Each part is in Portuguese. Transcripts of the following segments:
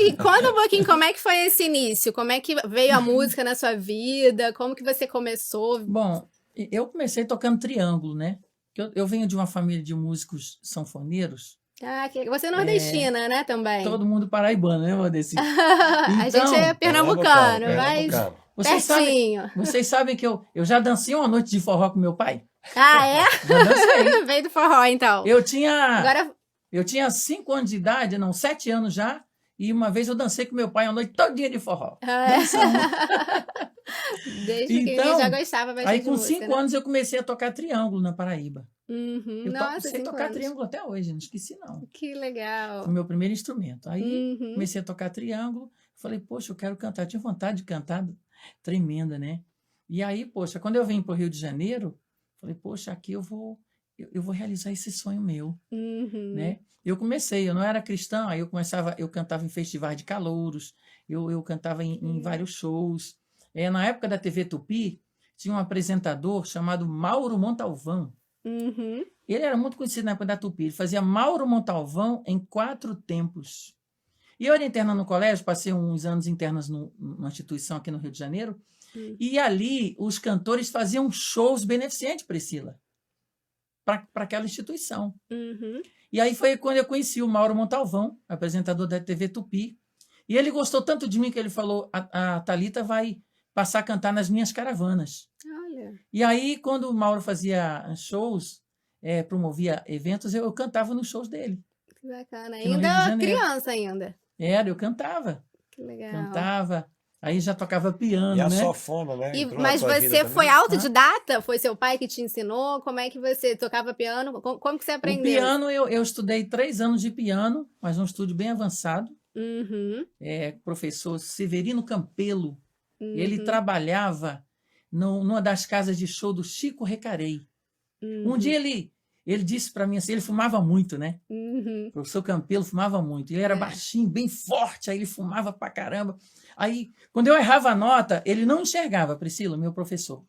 E conta um pouquinho como é que foi esse início, como é que veio a música na sua vida, como que você começou? Bom, eu comecei tocando triângulo, né? Eu venho de uma família de músicos sanfoneiros, Ah, você é nordestina, né, também? todo mundo paraibano, né, Valdeci? A gente é Então, pernambucano, mas Pernambucano. pertinho. vocês sabem que eu já dancei uma noite de forró com meu pai? Ah, é? Já dancei. Veio do forró, então. Eu tinha Agora, Eu tinha 5 anos de idade, não, 7 anos já, e uma vez eu dancei com meu pai a noite todinha de forró. Dançamos. desde que ele já gostava bastante Aí de com música, 5 né? anos eu comecei a tocar triângulo na Paraíba. Uhum. Eu Nossa, sei 5 tocar anos. triângulo até hoje, não esqueci não. Que Foi legal. o meu primeiro instrumento. Aí Uhum. comecei a tocar triângulo, falei, poxa, eu quero cantar. Eu tinha vontade de cantar, tremenda, né? E aí, poxa, quando eu vim para o Rio de Janeiro, falei, poxa, aqui eu vou realizar esse sonho meu, Uhum. né? Eu não era cristã, aí eu cantava em festivais de calouros, eu cantava em vários shows. Na época da TV Tupi, tinha um apresentador chamado Mauro Montalvão. Uhum. Ele era muito conhecido na época da Tupi. Ele fazia Mauro Montalvão em 4 tempos. E eu era interna no colégio, passei uns anos internas numa instituição aqui no Rio de Janeiro, e ali os cantores faziam shows beneficentes, Priscila, para aquela instituição. Uhum. E aí foi quando eu conheci o Mauro Montalvão, apresentador da TV Tupi, e ele gostou tanto de mim que ele falou, a Thalita vai passar a cantar nas minhas caravanas. Olha. E aí, quando o Mauro fazia shows, promovia eventos, eu cantava nos shows dele. Que bacana. Aqui no Rio de Ainda Janeiro. criança ainda. Eu cantava. Que legal. Cantava. Aí já tocava piano, E a né? sanfona, né? Mas na tua vida você também? foi autodidata? Foi seu pai que te ensinou? Como é que você tocava piano? Como que você O aprendeu? piano, eu estudei 3 anos de piano, mas um estúdio bem avançado. Uhum. Professor Severino Campelo. Uhum. Ele trabalhava numa das casas de show do Chico Recarei. Uhum. Um dia ele disse para mim assim, ele fumava muito, né? Uhum. O professor Campelo fumava muito. Ele era baixinho, bem forte, aí ele fumava pra caramba. Aí, quando eu errava a nota, ele não enxergava, Priscila, meu professor.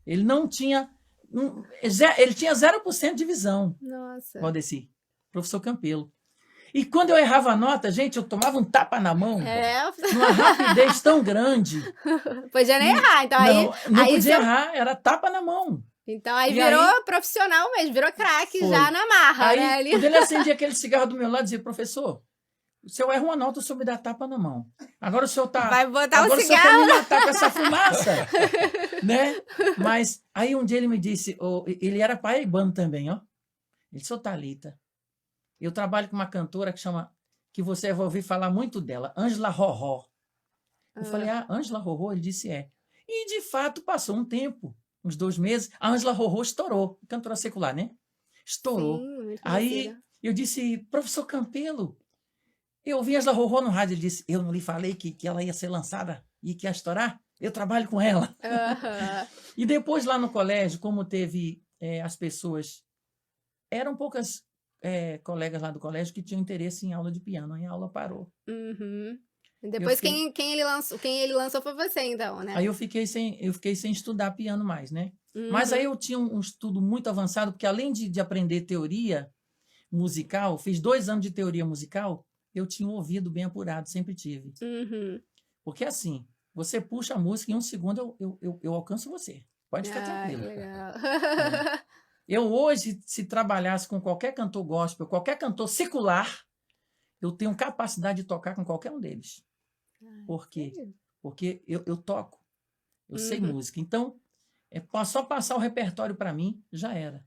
Ele não tinha... Ele tinha 0% de visão. Nossa. Valdeci, professor Campelo. E quando eu errava a nota, gente, eu tomava um tapa na mão, numa rapidez tão grande. Podia nem errar, então não aí podia errar, era tapa na mão. Então aí virou profissional mesmo, virou craque já na marra, aí, né? Ali. Quando ele acendia aquele cigarro do meu lado, dizia, professor, se eu erro uma nota, o senhor me dá tapa na mão. Agora o senhor tá... Vai botar agora o cigarro. Agora o senhor quer me matar com essa fumaça. Né? Mas aí um dia ele me disse, ele era paraibano também, ó. Ele disse, ô Thalita, eu trabalho com uma cantora que você vai ouvir falar muito dela, Ângela Rorró. Eu falei, Ângela Rorró? Ele disse, é. E de fato passou um tempo, uns 2 meses, a Ângela Rorró estourou, cantora secular, né? Estourou. Sim, aí eu disse, professor Campelo, eu ouvi a Ângela Rorró no rádio, ele disse, eu não lhe falei que ela ia ser lançada e que ia estourar? Eu trabalho com ela. E depois lá no colégio, como teve as pessoas, eram poucas colegas lá do colégio que tinham interesse em aula de piano, aí a aula parou. Uhum. Depois quem ele lançou foi você, então, né? Aí eu fiquei sem estudar piano mais, né? Mas aí eu tinha um estudo muito avançado, porque além de aprender teoria musical, fiz 2 anos de teoria musical, eu tinha um ouvido bem apurado, sempre tive. Uhum. Porque assim, você puxa a música, em 1 segundo eu alcanço você. Pode ficar tranquilo. Legal. Eu hoje, se trabalhasse com qualquer cantor gospel, qualquer cantor secular, eu tenho capacidade de tocar com qualquer um deles. Por quê? Porque eu toco, eu sei música. Então, só passar o repertório para mim, já era.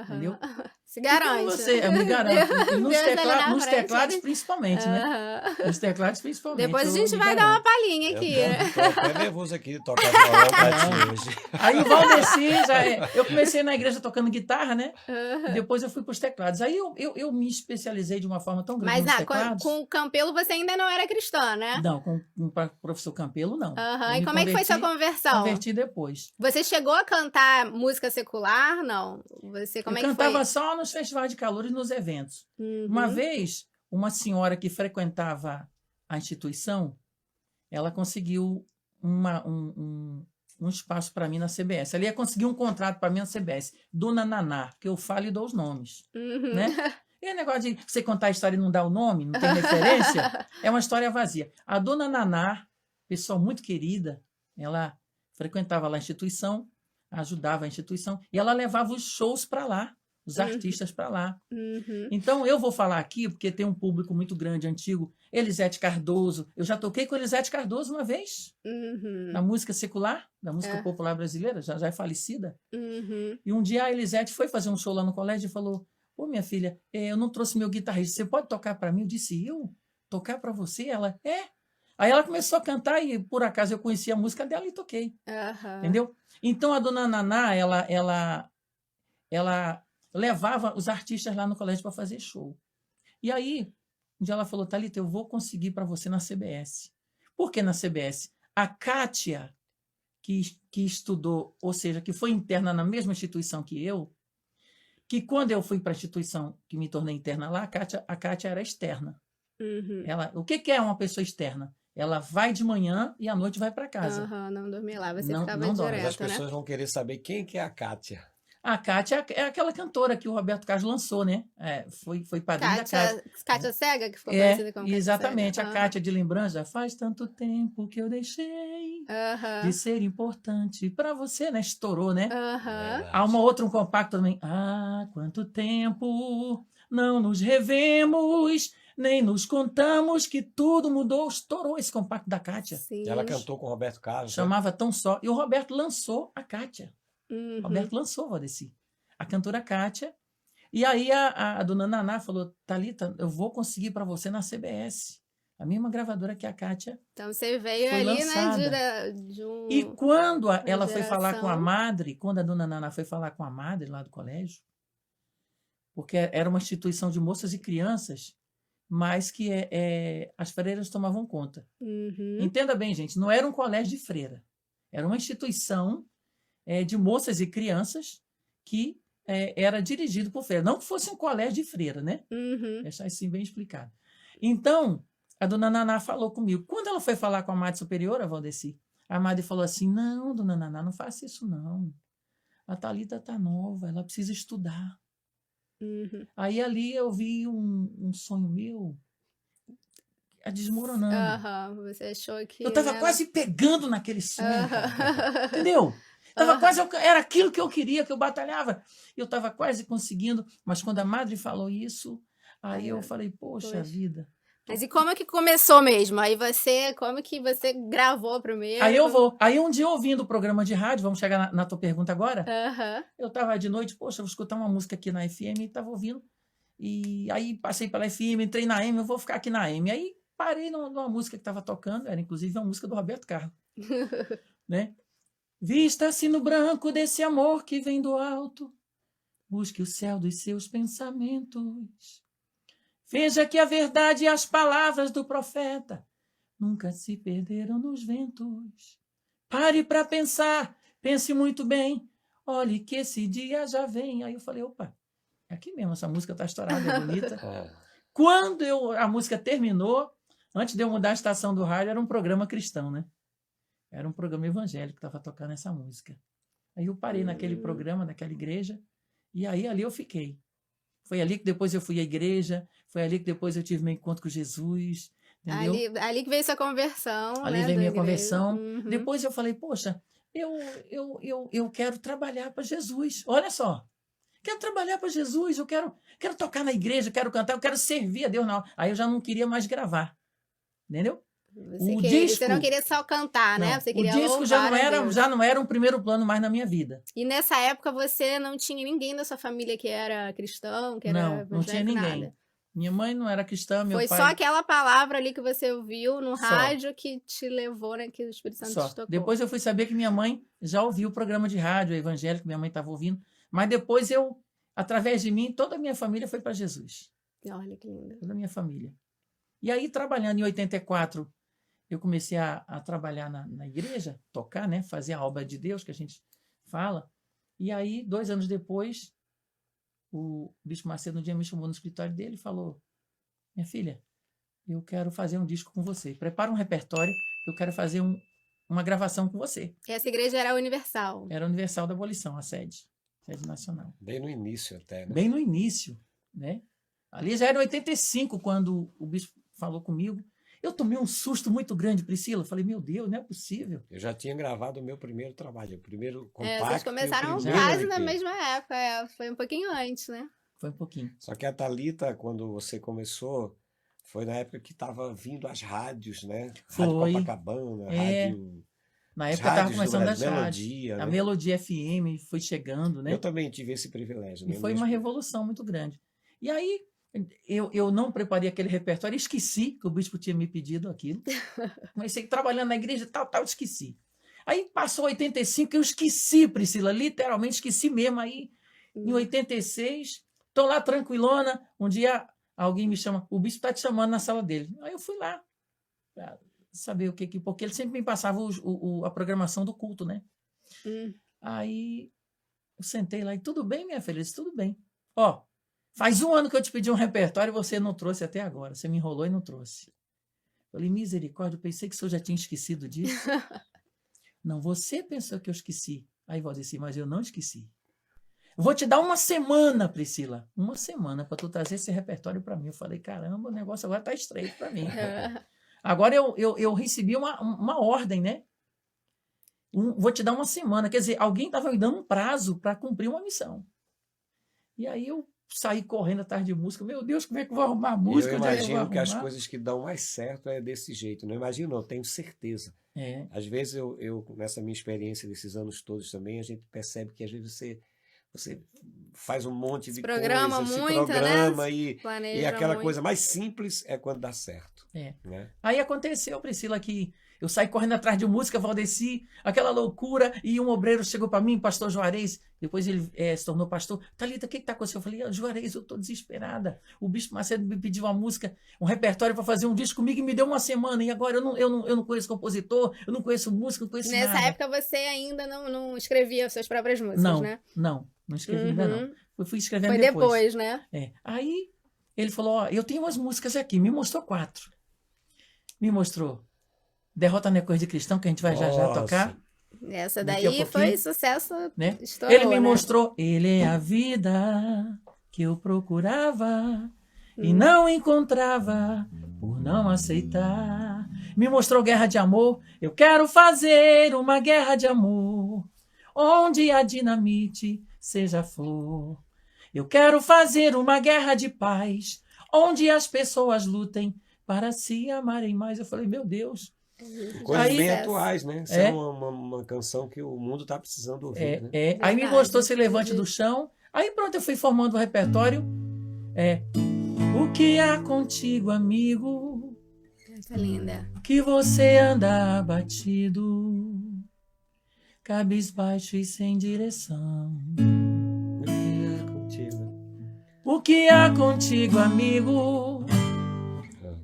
Entendeu? Se garante. Eu me garanto. Nos teclados, principalmente, né? Nos teclados, principalmente. Depois a gente vai dar uma palhinha aqui. Tô até nervoso aqui de tocar violão pra ti hoje. Aí o Valdeci, eu comecei na igreja tocando guitarra, né? E depois eu fui para os teclados. Aí eu me especializei de uma forma tão grande nos teclados. Com o Campelo você ainda não era cristã, né? Não, com o professor Campelo, não. E como é que foi sua conversão? Converti depois. Você chegou a cantar música secular? Não. Como é que foi? Cantava só nos festivais de calor e nos eventos. Uma vez, uma senhora que frequentava a instituição, ela conseguiu um espaço para mim na CBS. Ela ia conseguir um contrato para mim na CBS. Dona Naná, que eu falo e dou os nomes. Né? E negócio de você contar a história e não dar o nome, não tem referência, é uma história vazia. A dona Naná, pessoa muito querida, ela frequentava lá a instituição, ajudava a instituição, e ela levava os shows para lá, os artistas para lá. Então, eu vou falar aqui, porque tem um público muito grande, antigo, Elisete Cardoso. Eu já toquei com Elisete Cardoso uma vez, na música secular, da música popular brasileira, já é falecida. E um dia a Elisete foi fazer um show lá no colégio e falou, ô minha filha, eu não trouxe meu guitarrista, você pode tocar para mim? Eu disse, eu? Tocar para você? Ela, é. Aí ela começou a cantar e, por acaso, eu conheci a música dela e toquei. Entendeu? Então, a dona Naná, ela levava os artistas lá no colégio para fazer show. E aí, um dia ela falou, Thalita, eu vou conseguir para você na CBS. Por que na CBS? A Kátia, que estudou, ou seja, que foi interna na mesma instituição que eu, que quando eu fui para a instituição que me tornei interna lá, a Kátia era externa. O que é uma pessoa externa? Ela vai de manhã e à noite vai para casa. Não dormia lá, você Não- ficava não dorme. direto, Mas as né? pessoas vão querer saber quem que é a Kátia. A Kátia é aquela cantora que o Roberto Carlos lançou, né? Foi padrinho da Kátia. Kátia Cega, que ficou parecida com Kátia Exatamente. Cega. A Kátia de lembrança. Faz tanto tempo que eu deixei de ser importante para você, né? Estourou, né? Verdade. Há um compacto também. Ah, quanto tempo não nos revemos, nem nos contamos que tudo mudou. Estourou esse compacto da Kátia. Sim. E ela cantou com o Roberto Carlos. né? Chamava Tão Só. E o Roberto lançou a Kátia. Uhum. Roberto lançou, Valdeci. A cantora Kátia. E aí a dona Naná falou, Thalita, eu vou conseguir para você na CBS. A mesma gravadora que a Kátia. Então você veio Foi ali, lançada. né, de um... E quando ela foi geração. falar com a madre, quando a dona Naná foi falar com a madre lá do colégio, porque era uma instituição de moças e crianças, mas que as freiras tomavam conta. Uhum. Entenda bem, gente, não era um colégio de freira. Era uma instituição de moças e crianças que era dirigido por freira. Não que fosse um colégio de freira, né? Uhum. Deixar assim bem explicado. Então, a dona Naná falou comigo. Quando ela foi falar com a madre superiora, Valdeci, a madre falou assim, não, dona Naná, não faça isso não. A Thalita está nova, ela precisa estudar. Uhum. Aí ali eu vi um sonho meu desmoronando. Você achou que... Eu estava né, quase pegando naquele sonho, cara. Aham. Entendeu? Tava quase, era aquilo que eu queria, que eu batalhava. Eu estava quase conseguindo, mas quando a madre falou isso, aí eu falei, poxa vida. Mas e como é que começou mesmo? Aí como que você gravou primeiro? Aí eu vou. Aí um dia ouvindo o programa de rádio, vamos chegar na tua pergunta agora, Aham. eu estava de noite, poxa, eu vou escutar uma música aqui na FM, e estava ouvindo. E aí passei pela FM, entrei na AM, eu vou ficar aqui na AM. Aí parei numa música que estava tocando, era inclusive uma música do Roberto Carlos. Né? Vista-se no branco desse amor que vem do alto, busque o céu dos seus pensamentos. Veja que a verdade e as palavras do profeta nunca se perderam nos ventos. Pare para pensar, pense muito bem, olhe que esse dia já vem. Aí eu falei, opa, é aqui mesmo, essa música está estourada, é bonita. Quando a música terminou, antes de eu mudar a estação do rádio, era um programa cristão, né? Era um programa evangélico que estava tocando essa música. Aí eu parei naquele programa, naquela igreja, e aí ali eu fiquei. Foi ali que depois eu fui à igreja, foi ali que depois eu tive meu encontro com Jesus, entendeu? Ali que veio sua conversão, Ali né, veio da minha igreja. conversão. Uhum. Depois eu falei, poxa, eu quero trabalhar para Jesus. Olha só, quero trabalhar para Jesus, eu quero tocar na igreja, quero cantar, eu quero servir a Deus. Não. Aí eu já não queria mais gravar, entendeu? Você não queria só cantar, né? Não, Você queria o disco já louvar a Deus. não era um primeiro plano mais na minha vida. E nessa época você não tinha ninguém da sua família que era cristão, que era Não tinha evangélico, ninguém. nada. Minha mãe não era cristã, meu Foi pai... só aquela palavra ali que você ouviu no Só. rádio que te levou, né? Que o Espírito Santo Só. te tocou. Depois eu fui saber que minha mãe já ouviu o programa de rádio evangélico, minha mãe estava ouvindo. Mas depois através de mim, toda a minha família foi para Jesus. Olha que lindo. Toda a minha família. E aí, trabalhando em 84, eu comecei a trabalhar na igreja, tocar, né? Fazer a obra de Deus, que a gente fala. E aí, 2 anos depois, o Bispo Macedo um dia me chamou no escritório dele e falou, minha filha, eu quero fazer um disco com você. Prepara um repertório, que eu quero fazer uma gravação com você. Essa igreja era universal. Era a Universal da Abolição, a sede nacional. Bem no início até, né? Bem no início, né? Ali já era 85, quando o bispo falou comigo. Eu tomei um susto muito grande, Priscila. Falei, meu Deus, não é possível. Eu já tinha gravado o meu primeiro trabalho, o primeiro É, compacto. vocês começaram e o primeiro quase na EP. mesma época, foi um pouquinho antes, né? Foi um pouquinho. Só que a Thalita, quando você começou, foi na época que estava vindo as rádios, né? Rádio Foi. Copacabana, É. rádio... Na as época estava rádios do começando as Brasil, rádios. Melodia, A né? Melodia FM foi chegando, né? Eu também tive esse privilégio. E né? foi uma revolução muito grande. E aí, eu não preparei aquele repertório, esqueci que o bispo tinha me pedido aquilo. Comecei trabalhando na igreja, tal, esqueci. Aí passou 85, eu esqueci, Priscila, literalmente esqueci mesmo. Aí, em 86, estou lá tranquilona, um dia alguém me chama, o bispo está te chamando na sala dele. Aí eu fui lá, pra saber o que, porque ele sempre me passava a programação do culto, né? Aí eu sentei lá e tudo bem, minha filha? Eu disse, tudo bem. Ó, faz 1 ano que eu te pedi um repertório e você não trouxe até agora. Você me enrolou e não trouxe. Falei, misericórdia, eu pensei que o senhor já tinha esquecido disso. Não, você pensou que eu esqueci. Aí Valdeci, mas eu não esqueci. Eu vou te dar 1 semana, Priscila. 1 semana para tu trazer esse repertório para mim. Eu falei, caramba, o negócio agora tá estreito para mim. Agora eu recebi uma ordem, né? Vou te dar 1 semana. Quer dizer, alguém estava me dando um prazo para cumprir uma missão. E aí eu saí correndo atrás de música. Meu Deus, como é que eu vou arrumar música? Eu Onde é que eu vou imagino que as arrumar? coisas que dão mais certo é desse jeito. Não imagino, não, tenho certeza. É. Às vezes, eu, nessa minha experiência desses anos todos também, a gente percebe que às vezes você faz um monte de programa coisa, muito, se programa né? e Planeja aquela muito. coisa mais simples é quando dá certo. É. Né? Aí aconteceu, Priscila, que eu saí correndo atrás de música, Valdeci, aquela loucura, e um obreiro chegou para mim, pastor Juarez, depois ele se tornou pastor. Thalita, o que está acontecendo? Eu falei, Juarez, eu estou desesperada. O bispo Macedo me pediu uma música, um repertório para fazer um disco comigo e me deu 1 semana, e agora eu não conheço compositor, eu não conheço música, não conheço Nessa nada. época você ainda não escrevia as suas próprias músicas, Não, né? não escrevi ainda não. Eu fui escrevendo Foi depois, né? É. Aí ele falou, ó, eu tenho umas músicas aqui, me mostrou 4. Me mostrou Derrota não é coisa de cristão, que a gente vai já Nossa. tocar. Essa Daqui a daí foi pouquinho, sucesso, né? estourou, Ele me né? mostrou, ele é a vida que eu procurava e não encontrava por não aceitar. Me mostrou Guerra de Amor, eu quero fazer uma guerra de amor, onde a dinamite seja flor. Eu quero fazer uma guerra de paz, onde as pessoas lutem para se amarem mais. Eu falei, meu Deus. Coisas Aí- bem atuais, né? Isso É. é uma canção que o mundo está precisando ouvir, né? Aí me Verdade, mostrou Se Levante entendi. do Chão. Aí pronto, eu fui formando o repertório. O que há contigo, amigo, Essa é linda. que você anda abatido, cabisbaixo e sem direção. Contigo. O que há contigo, amigo,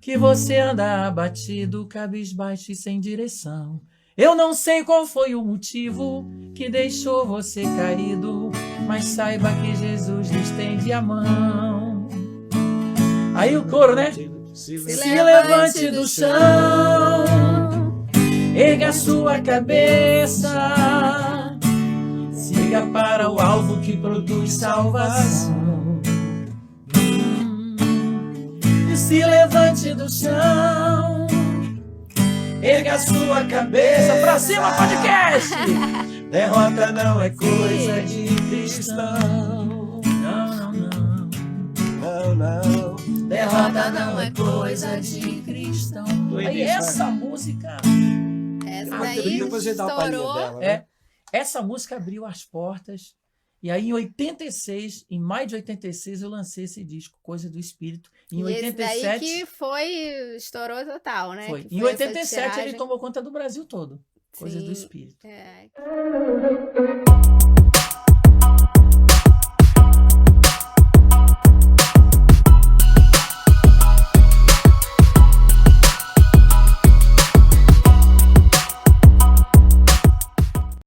que você anda abatido, cabisbaixo e sem direção. Eu não sei qual foi o motivo que deixou você caído, mas saiba que Jesus lhe estende a mão. Aí o coro, né? Se Se levante do chão, erga a sua cabeça, siga para o alvo que produz salvação. Se levante do chão, erga a sua cabeça pra cima, podcast. Derrota não é coisa de cristão. Não, não, Não. derrota não é coisa de cristão. Aí essa música, Essa Ah, daí depois a gente dá uma palhinha estourou. dela, né? essa música abriu as portas. E aí, em 86, em maio de 86, eu lancei esse disco, Coisa do Espírito. Em E esse daí 87, que foi, estourou total, né? foi. Que Em foi essa 87, ele tiragem. tomou conta do Brasil todo. Coisa do Sim. Espírito. É.